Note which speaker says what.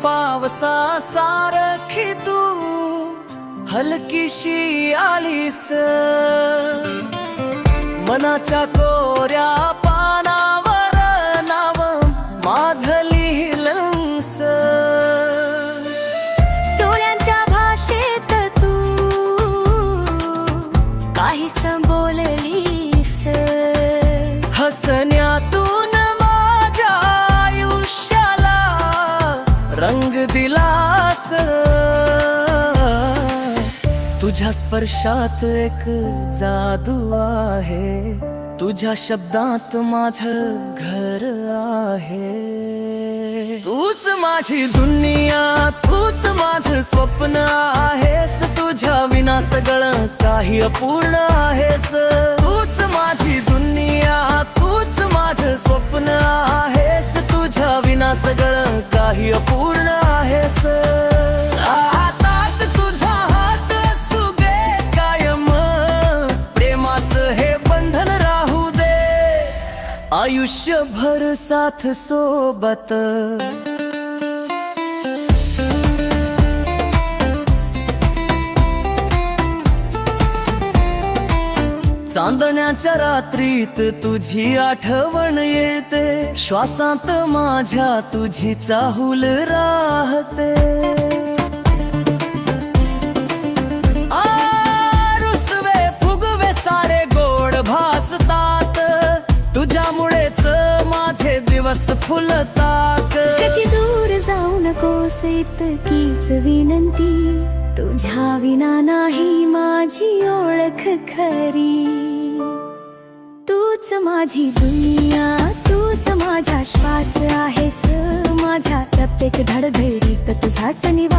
Speaker 1: पावसा सारखी तू हलकीशी आलीस, मनाच्या कोऱ्या पानावर नाव माझं लिहिलंस.
Speaker 2: डोळ्यांच्या भाषेत तू काही बोललीस,
Speaker 1: हसण्यातून माझ्या आयुष्याला रंग दिलास. तुझ्या स्पर्शात एक जादू आहे, तुझ्या शब्दात माझं घर आहे. तूच माझी दुनिया, तूच माझं स्वप्न आहेस, तुझ्या विना सगळं काही अपूर्ण आहेस. तूच माझी दुनिया, तूच माझं स्वप्न आहेस, तुझ्या विना सगळं काही अपूर्ण आहेस. हातात तुझा हात असू दे कायम, प्रेमाचं हे बंधन राहू दे, आयुष्यभर साथ सोबत. चांदण्याच्या रात्रीत तुझी आठवण येते, श्वासात माझ्या तुझी चाहूल राहते. रुसवे फुगवे सारे गोड भासतात, तुझ्यामुळेच माझे दिवस फुलतात.
Speaker 2: कधी दूर जाऊ नकोस इतकीच विनंती, तुझ्या विना नाही माझी ओळख खरी. तूच माझी दुनिया, तूच माझा श्वास आहेस, माझ्या प्रत्येक धडधडीत तुझाच निवास.